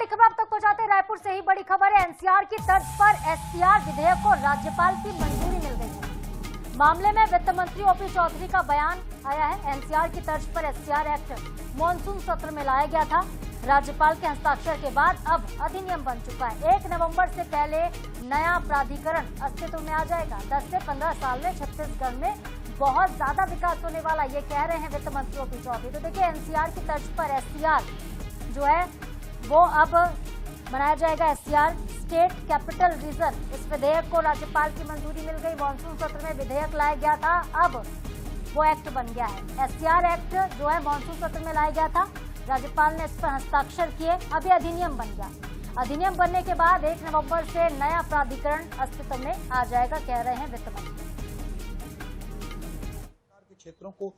खबर आप तक पहुंचाते हैं। रायपुर से ही बड़ी खबर है। एनसीआर की तर्ज पर एससीआर विधेयक को राज्यपाल की मंजूरी मिल गई है। मामले में वित्त मंत्री ओपी चौधरी का बयान आया है। एनसीआर की तर्ज पर एससीआर एक्ट मॉनसून सत्र में लाया गया था। राज्यपाल के हस्ताक्षर के बाद अब अधिनियम बन चुका है। 1 नवंबर से पहले नया प्राधिकरण अस्तित्व में आ जाएगा। 10 से 15 साल में छत्तीसगढ़ में बहुत ज्यादा विकास होने वाला, ये कह रहे हैं वित्त मंत्री ओपी चौधरी। तो देखिए, एनसीआर की तर्ज पर एससीआर जो है वो अब बनाया जाएगा। एससीआर स्टेट कैपिटल रीजन, इस विधेयक को राज्यपाल की मंजूरी मिल गई। मानसून सत्र में विधेयक लाया गया था, अब वो एक्ट बन गया है। एससीआर एक्ट जो है मानसून सत्र में लाया गया था, राज्यपाल ने इस पर हस्ताक्षर किए, अभी अधिनियम बन गया। अधिनियम बनने के बाद 1 नवंबर से नया प्राधिकरण अस्तित्व में आ जाएगा, कह रहे हैं वित्त मंत्री। क्षेत्रों को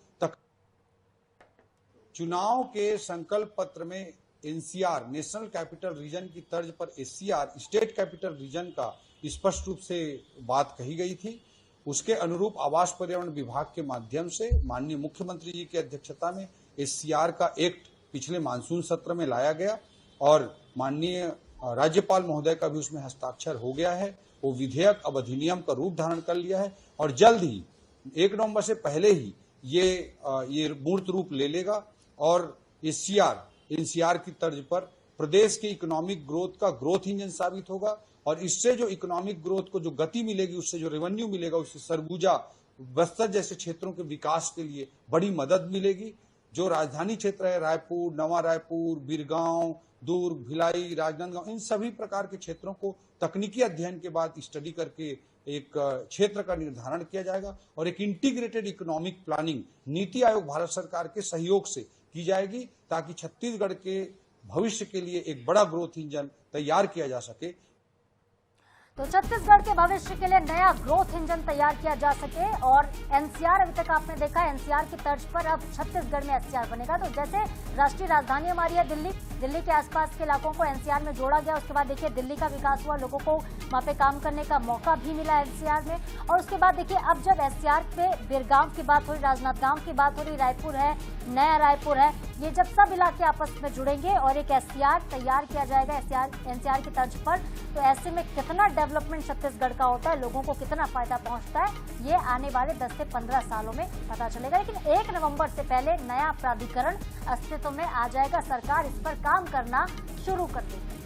चुनाव के संकल्प पत्र में एनसीआर नेशनल कैपिटल रीजन की तर्ज पर एससीआर स्टेट कैपिटल रीजन का स्पष्ट रूप से बात कही गई थी। उसके अनुरूप आवास पर्यावरण विभाग के माध्यम से माननीय मुख्यमंत्री जी की अध्यक्षता में एससीआर का एक्ट पिछले मानसून सत्र में लाया गया और माननीय राज्यपाल महोदय का भी उसमें हस्ताक्षर हो गया है। वो विधेयक अब अधिनियम का रूप धारण कर लिया है और जल्द ही 1 नवंबर से पहले ही ये मूर्त रूप ले लेगा और एनसीआर की तर्ज पर प्रदेश के इकोनॉमिक ग्रोथ का ग्रोथ इंजन साबित होगा और इससे जो इकोनॉमिक ग्रोथ को जो गति मिलेगी, उससे जो रेवेन्यू मिलेगा, उससे सरगुजा, बस्तर जैसे क्षेत्रों के विकास के लिए बड़ी मदद मिलेगी। जो राजधानी क्षेत्र है, रायपुर, नवा रायपुर, बिरगांव, दुर्ग, भिलाई, राजनांदगांव, इन सभी प्रकार के क्षेत्रों को तकनीकी अध्ययन के बाद स्टडी करके एक क्षेत्र का निर्धारण किया जाएगा और एक integrated economic planning NITI Aayog Bharat सरकार के सहयोग से की जाएगी ताकि छत्तीसगढ़ के भविष्य के लिए एक बड़ा ग्रोथ इंजन तैयार किया जा सके। तो छत्तीसगढ़ के भविष्य के लिए नया ग्रोथ इंजन तैयार किया जा सके और एनसीआर, अभी तक आपने देखा एनसीआर की तर्ज पर अब छत्तीसगढ़ में एससीआर बनेगा। तो जैसे राष्ट्रीय राजधानी हमारी है दिल्ली के आसपास के इलाकों को एनसीआर में जोड़ा गया, उसके बाद देखिए दिल्ली का विकास हुआ, लोगों को वहां पे काम करने का मौका भी मिला एनसीआर में। और उसके बाद देखिए अब जब एससीआर पे बिरगांव की बात हो रही, राजनांदगांव की बात हो रही, रायपुर है, नया रायपुर है, ये जब सब इलाके आपस में जुड़ेंगे और एक एससीआर तैयार किया जाएगा एनसीआर की तर्ज पर, तो ऐसे में कितना डेवलपमेंट छत्तीसगढ़ का होता है, लोगों को कितना फायदा पहुंचता है, ये आने वाले 10 से 15 सालों में पता चलेगा। लेकिन 1 नवंबर से पहले नया प्राधिकरण अस्तित्व में आ जाएगा। सरकार इस पर काम करना शुरू कर देगी।